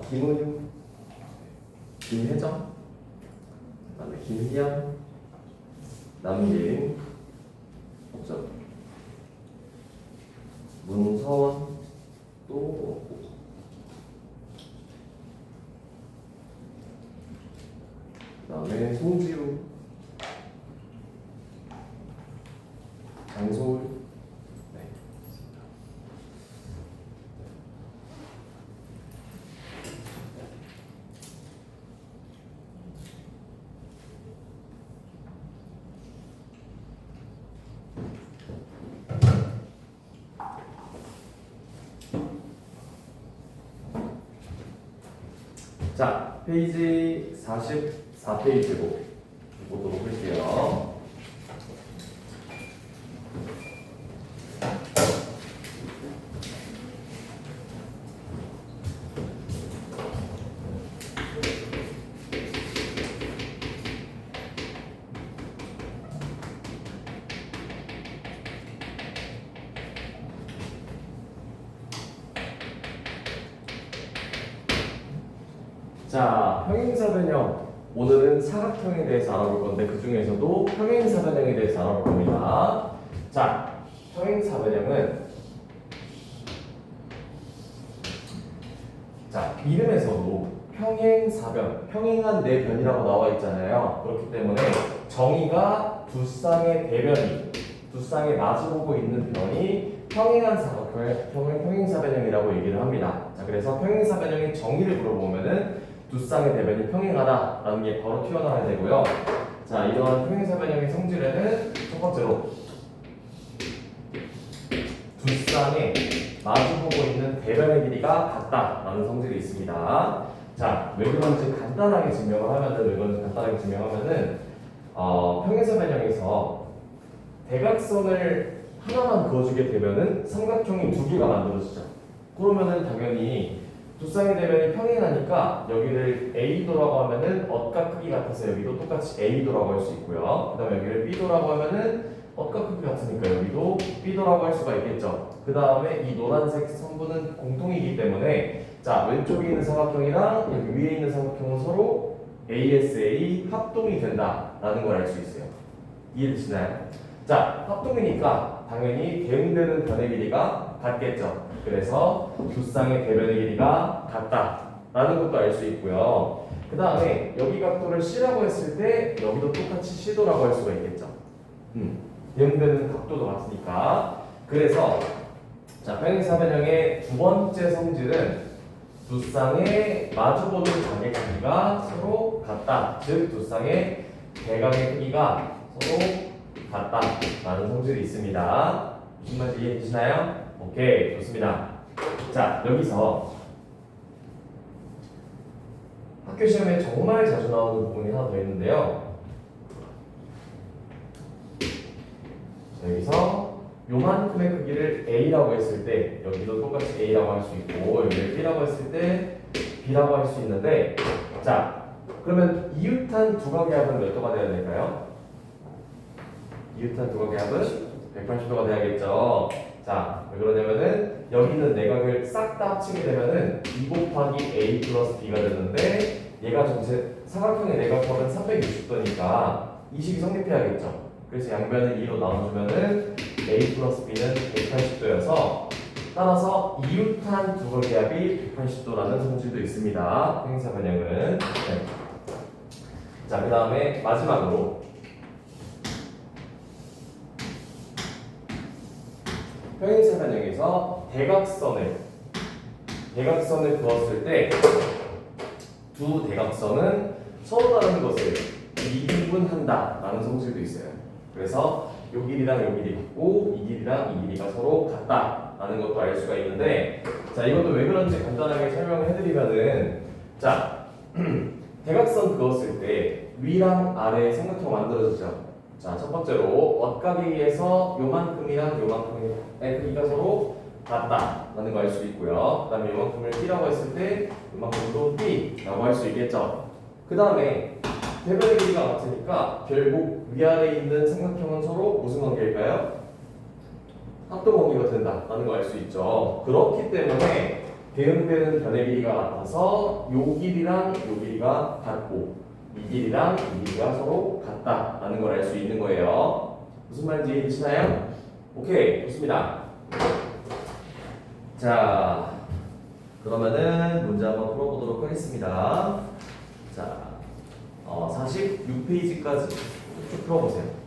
김은유, 김혜정, 그다음에 김희연, 남예린, 없죠. 문서원 또 없고. 그다음에 송지우, 장소울. 네. 자, 페이지 44페이지로 보도록 할게요. 자, 평행사변형. 오늘은 사각형에 대해서 알아볼 건데 그 중에서도 평행사변형에 대해서 알아볼 겁니다. 자, 평행사변형은 자, 이름에서도 평행사변, 평행한 네 변이라고 나와 있잖아요. 그렇기 때문에 정의가 두 쌍의 대변이, 두 쌍의 마주보고 있는 변이 평행한 사각형을 평행사변형이라고 얘기를 합니다. 자, 그래서 평행사변형의 정의를 물어보면은 두 쌍의 대변이 평행하다라는 게 바로 튀어나와야 되고요. 자, 이러한 평행사변형의 성질에는 첫 번째로 두 쌍의 마주보고 있는 대변의 길이가 같다라는 성질이 있습니다. 자, 왜 그런지 간단하게 증명하면은 평행사변형에서 대각선을 하나만 그어주게 되면은 삼각형이 두 개가 만들어지죠. 그러면은 당연히 두 쌍의 대변이 평행하니까 여기를 A도라고 하면은 엇과 크기 같아서 여기도 똑같이 A도라고 할 수 있고요. 그 다음에 여기를 B도라고 하면은 엇과 크기 같으니까 여기도 B도라고 할 수가 있겠죠. 그 다음에 이 노란색 선부는 공통이기 때문에 자, 왼쪽에 있는 삼각형이랑 여기 위에 있는 삼각형은 서로 ASA 합동이 된다라는 걸 알 수 있어요. 이해되시나요? 자, 합동이니까 당연히 대응되는 변의 길이가 같겠죠. 그래서 두 쌍의 대변의 길이가 같다라는 것도 알 수 있고요. 그 다음에 여기 각도를 C라고 했을 때 여기도 똑같이 C도라고 할 수가 있겠죠. 대응되는 각도도 같으니까. 그래서 자, 평행사변형의 두 번째 성질은 두 쌍의 마주보는 각의 크기가 서로 같다. 즉, 두 쌍의 대각의 크기가 서로 같다라는 성질이 있습니다. 무슨 말인지 이해되시나요? 오케이, 좋습니다. 자, 여기서 학교 시험에 정말 자주 나오는 부분이 하나 더 있는데요. 자, 여기서 요만큼의 크기를 A라고 했을 때 여기도 똑같이 A라고 할 수 있고 여기를 B라고 했을 때 B라고 할 수 있는데 자, 그러면 이웃한 두각의 합은 몇 도가 돼야 될까요? 이웃한 두각의 합은 180도가 돼야겠죠. 자, 왜 그러냐면은 여기 있는 내각을 싹 다 합치게 되면은 2 곱하기 A 플러스 B가 되는데 얘가 전체 사각형의 내각합은 360도니까 이 식이 성립해야겠죠. 그래서 양변을 2로 나눠주면은 A 플러스 B는 180도여서 따라서 이웃한 두각의 합이 180도라는 성질도 있습니다. 평행사변형은. 네. 자, 그 다음에 마지막으로 평행사변형에서 대각선을 그었을 때 두 대각선은 서로 다른 것을 미분한다라는 성질도 있어요. 그래서 요 길이랑 요 길이 같고 이 길이랑 이 길이가 서로 같다라는 것도 알 수가 있는데 자, 이것도 왜 그런지 간단하게 설명을 해드리면은 자, 대각선 그었을 때 위랑 아래 삼각형 만들어지죠. 자, 첫 번째로 엇각에 의해서 요만큼이랑 요만큼의 크기가 서로 같다라는 거 알 수 있고요. 그 다음에 요만큼을 B라고 했을 때 요만큼도 B라고 할 수 있겠죠. 그 다음에 대변의 길이가 같으니까 결국 위아래에 있는 삼각형은 서로 무슨 관계일까요? 합동 관계가 된다라는 거 알 수 있죠. 그렇기 때문에 대응되는 변의 길이가 같아서 요 길이랑 요 길이가 같고 이 길이랑 이 길이가 서로 같다라는 걸 알 수 있는 거예요. 무슨 말인지 이해되시나요? 오케이, 좋습니다. 자, 그러면은 문제 한번 풀어보도록 하겠습니다. 자, 46페이지까지 쭉 풀어보세요.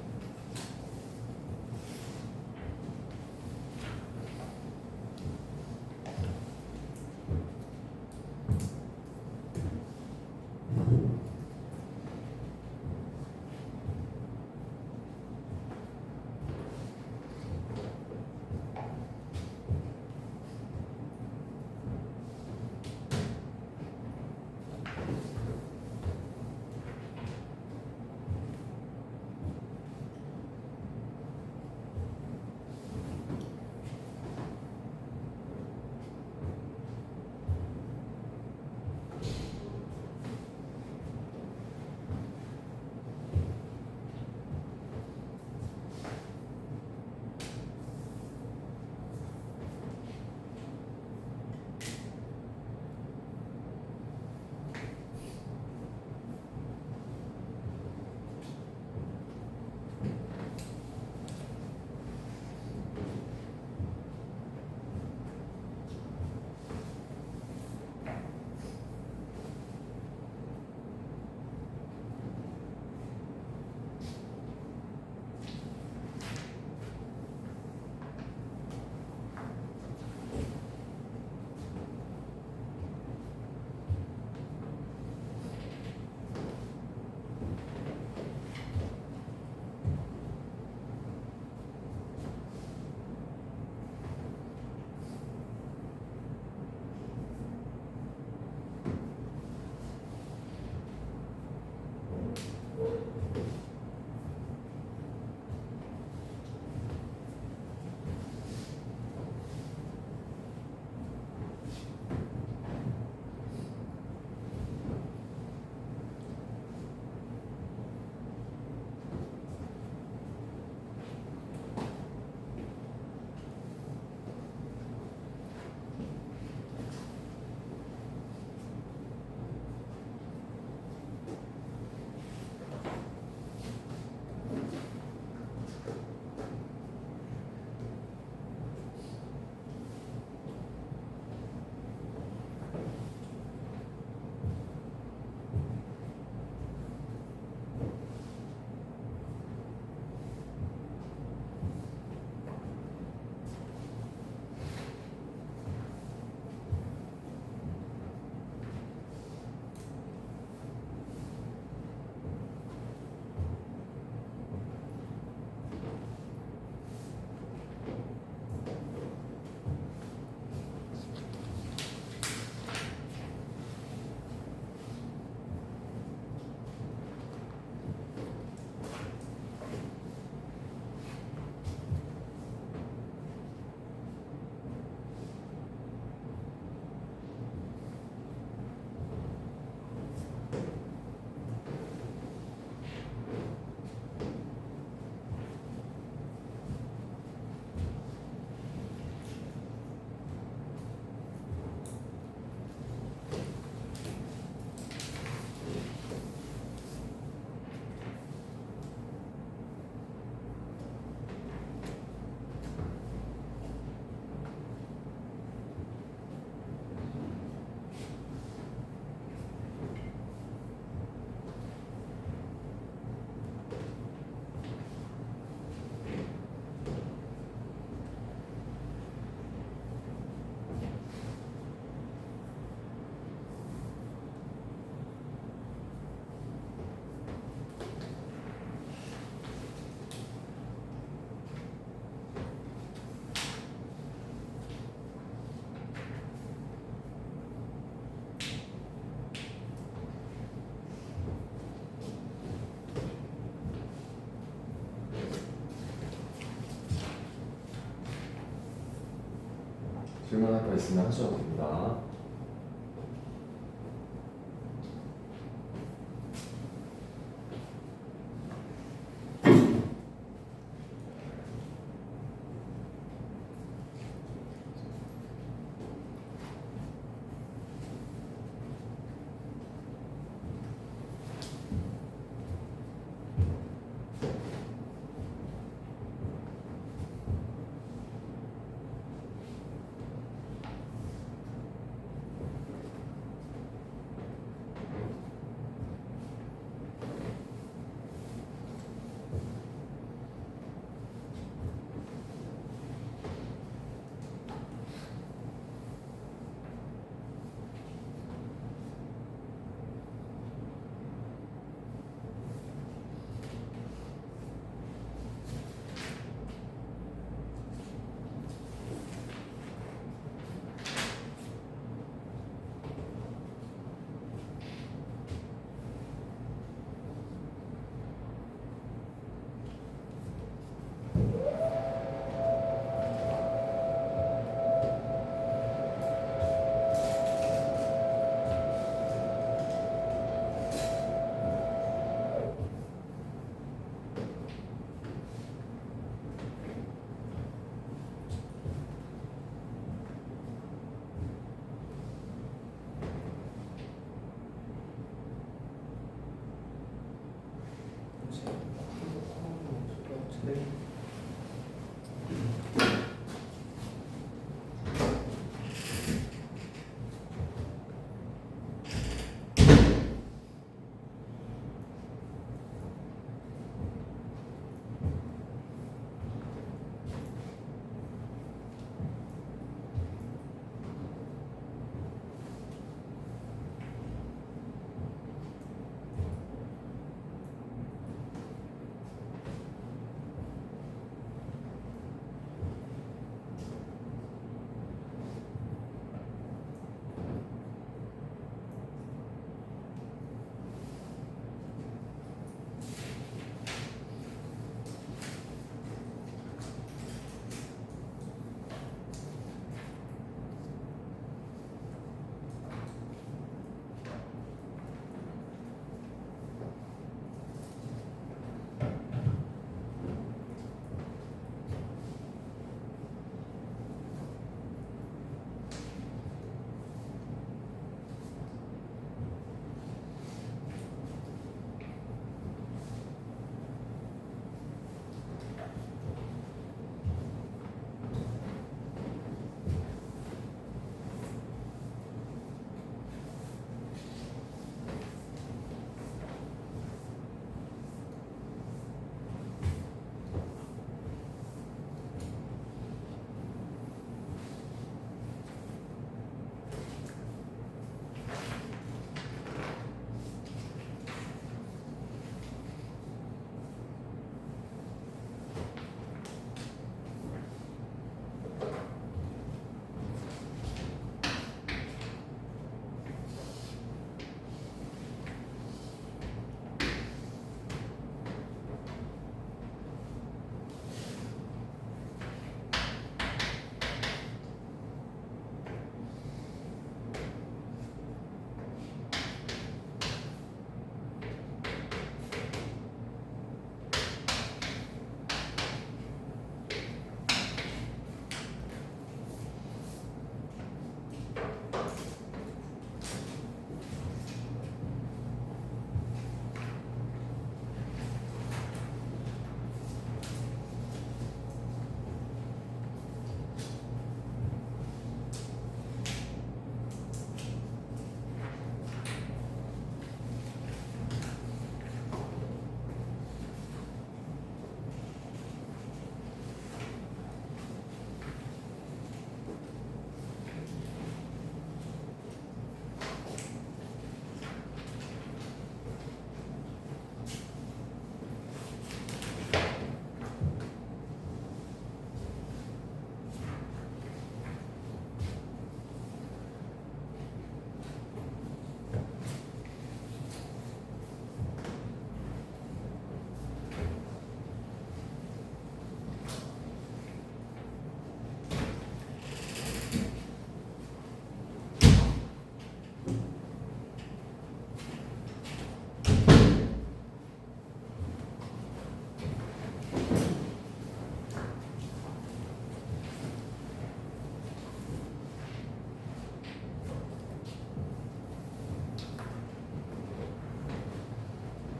질문할 거 있으면 하셔도 됩니다.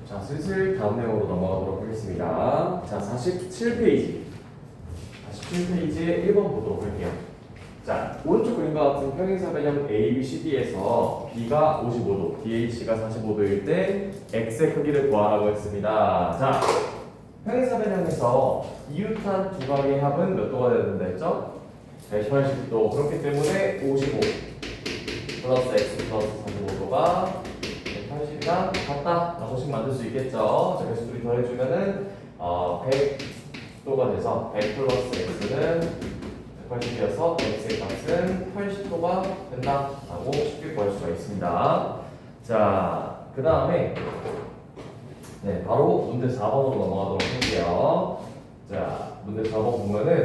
자, 슬슬 다음 내용으로 넘어가도록 하겠습니다. 자, 47페이지. 47페이지에 1번 보도록 할게요. 자, 오른쪽 그림과 같은 평행사변형 ABCD에서 B가 55도, DH가 45도일 때 X의 크기를 구하라고 했습니다. 자, 평행사변형에서 이웃한 두 각의 합은 몇 도가 되야 된다 했죠? 180도. 그렇기 때문에 55 플러스 X 플러스 45도가 180이랑 같다 라고씩 만들 수 있겠죠. 자, 그래서 둘이 더해주면은 100도가 돼서 100 플러스 X는 180이어서 X의 값은 80도가 된다 라고 쉽게 구할 수가 있습니다. 자, 그 다음에 네, 바로 문제 4번으로 넘어가도록 할게요. 자, 문제 4번 보면은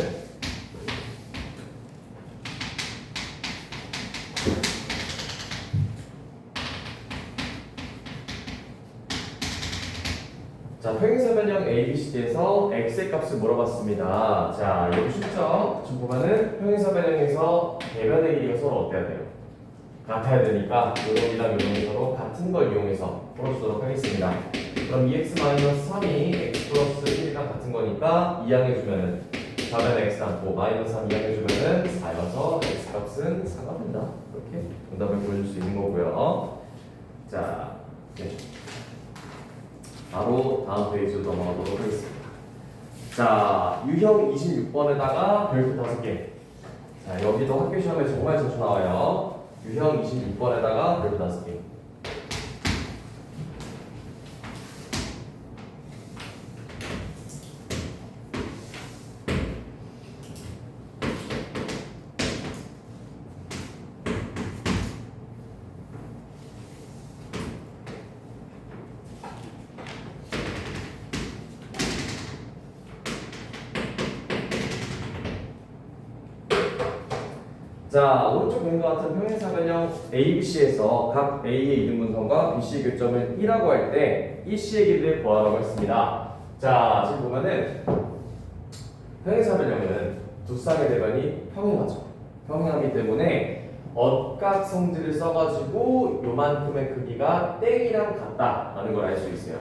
자, 평행사변형 ABCD에서 X의 값을 물어봤습니다. 자, 여기 쉽죠? 지금 보면은 평행사변형에서 대변의 길이가 서로 어때야 돼요? 같아야 되니까 요놈이랑 요놈이 서로 같은 걸 이용해서 풀어주도록 하겠습니다. 그럼 2x-3이 x 플러스 1이랑 같은 거니까 이항해주면은 4변의 x 남고 마이너스 3 이항해주면은 4여서 x 값은 4가 된다. 이렇게 정답을 보여줄 수 있는 거고요. 자, 네. 바로 다음 페이지로 넘어가도록 하겠습니다. 자, 유형 26번에다가 별표 5개. 자, 여기도 학교 시험에 정말 자주 나와요. 유형 26번에다가 별표 5개. 자, 오른쪽 그림과 같은 평행사변형 ABC에서 각 A의 이등분선과 BC의 교점을 1라고 할 때 EC의 길이를 구하라고 했습니다. 자, 지금 보면은 평행사변형은 두 쌍의 대변이 평행하죠. 평행하기 때문에 억각 성질을 써가지고 요만큼의 크기가 땡이랑 같다라는 걸 알 수 있어요.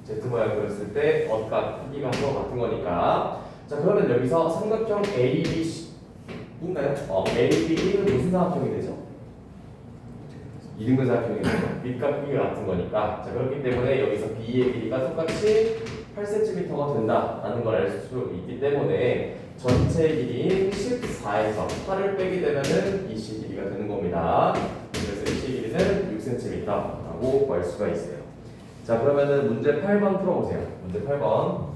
Z 모양 그렸을 때 억각 크기가 서로 같은 거니까. 자, 그러면 여기서 삼각형 ABC 인가요? AB는 무슨 삼각형이 되죠? 이등분 삼각형이 되죠. 밑과 크기가 같은 거니까. 자, 그렇기 때문에 여기서 B의 길이가 똑같이 8cm가 된다라는 걸 알 수 있기 때문에 전체 길이인 14에서 8을 빼게 되면은 EC 길이가 되는 겁니다. 그래서 EC 길이는 6cm라고 구할 수가 있어요. 자, 그러면은 문제 8번 풀어보세요. 문제 8번.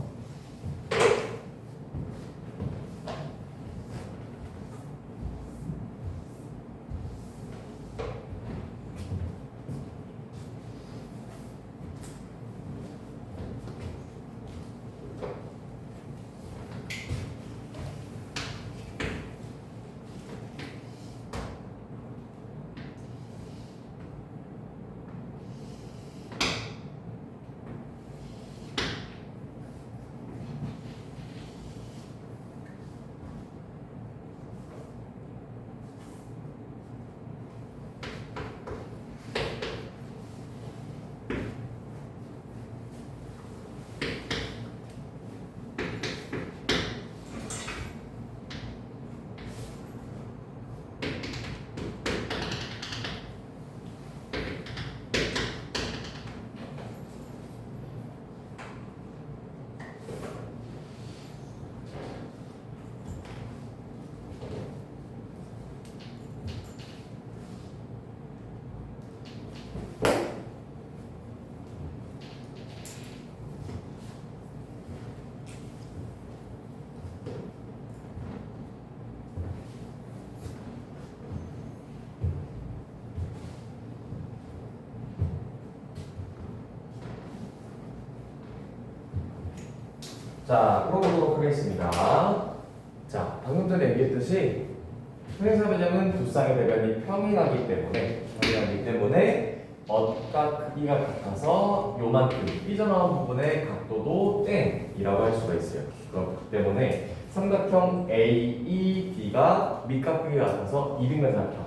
자, 풀어보도록 하겠습니다. 자, 방금 전에 얘기했듯이 평행사변형은 두 쌍의 대변이 평행하기 때문에 억각 크기가 같아서 요만큼 삐져나온 부분의 각도도 땡이라고 할 수가 있어요. 그렇기 때문에 삼각형 AED가 밑각 크기가 같아서 이등변 삼각형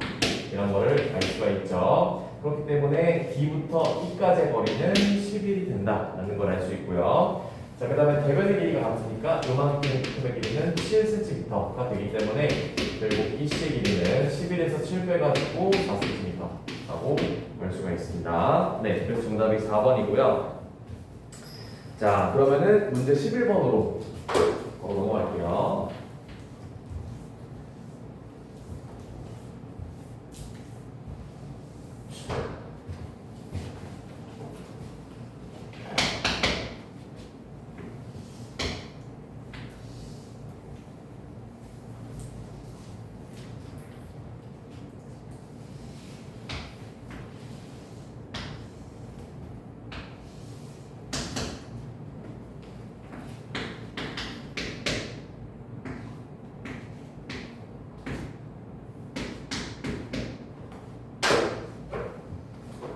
이런 거를 알 수가 있죠. 그렇기 때문에 D부터 E까지의 거리는 11이 된다라는 걸 알 수 있고요. 자, 그 다음에 대변의 길이가 같으니까 요만큼의 길이는 7cm가 되기 때문에 결국 EC의 길이는 11에서 7 빼가지고 4cm라고 볼 수가 있습니다. 네, 그래서 정답이 4번이고요. 자, 그러면은 문제 11번으로 넘어갈게요.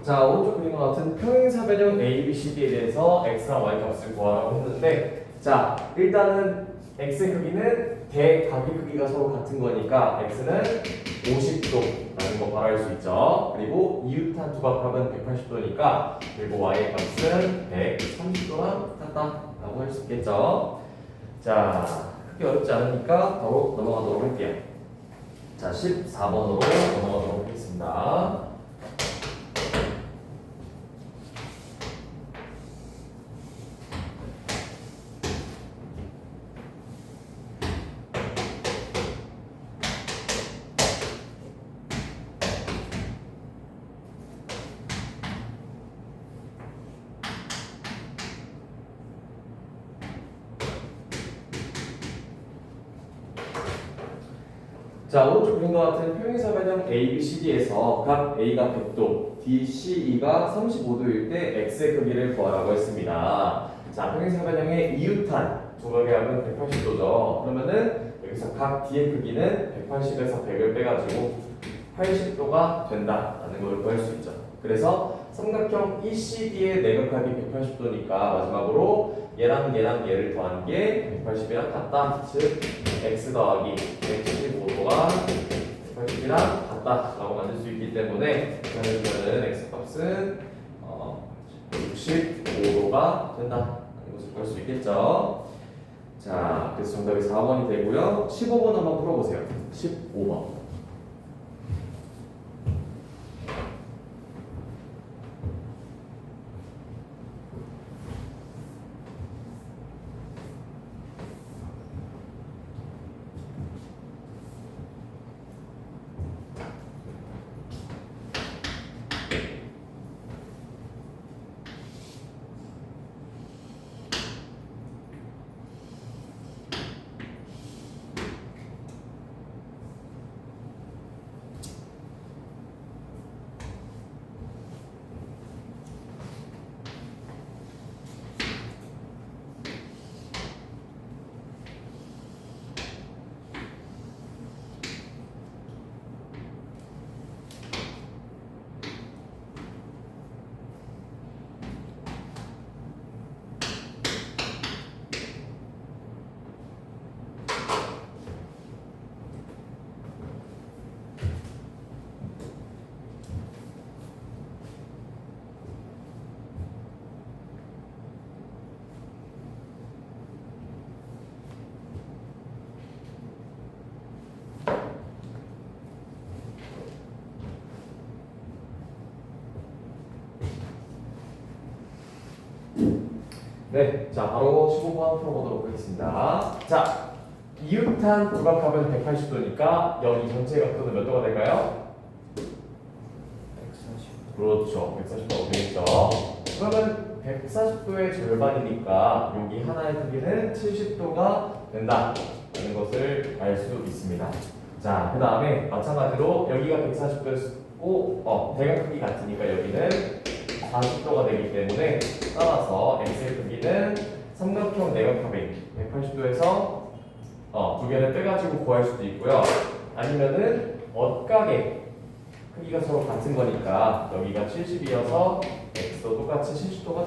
자, 오른쪽 그림과 같은 평행사변형 ABCD에 대해서 x랑 y 값을 구하라고 했는데, 자, 일단은 x의 크기는 대각의 크기가 서로 같은 거니까 x는 50도라는 거 바로 알 수 있죠. 그리고 이웃한 두각합은 180도니까 그리고 y의 값은 130도랑 같다라고 할 수 있겠죠. 자, 크게 어렵지 않으니까 바로 넘어가도록 할게요. 자, 14번으로 넘어가도록 하겠습니다. 자, 오른쪽 그림과 같은 평행사변형 ABCD에서 각 A가 100도, DCE가 35도일 때 X의 크기를 구하라고 했습니다. 자, 평행사변형의 이웃한 두각의 합은 180도죠. 그러면은 여기서 각 D의 크기는 180에서 100을 빼가지고 80도가 된다라는 걸 구할 수 있죠. 그래서 삼각형 ECD의 내각합이 180도니까 마지막으로 얘랑 얘를 더한 게 180이랑 같다. 즉 x 더하기 175도가 180이랑 같다라고 만들 수 있기 때문에 그러면 x 값은 65도가 된다라는 것을 볼 수 있겠죠. 자, 그래서 정답이 4번이 되고요. 15번 한번 풀어보세요. 15번. 네, 자 바로 15번 풀어보도록 하겠습니다. 자, 이웃한 두각합은 180도니까 여기 전체 각도는 몇 도가 될까요? 140. 그렇죠, 140도가 되겠죠. 그러면 140도의 절반이니까 여기 하나의 크기는 70도가 된다라는 것을 알 수 있습니다. 자, 그 다음에 마찬가지로 여기가 140도였고 대각 크기 같으니까 여기는 40도가 되기 때문에 따라서 x의 크기는 삼각형 내각합의 180도에서 두 개를 빼가지고 구할 수도 있고요. 아니면은 옷가게 크기가 서로 같은 거니까 여기가 70이어서 x도 똑같이 70도가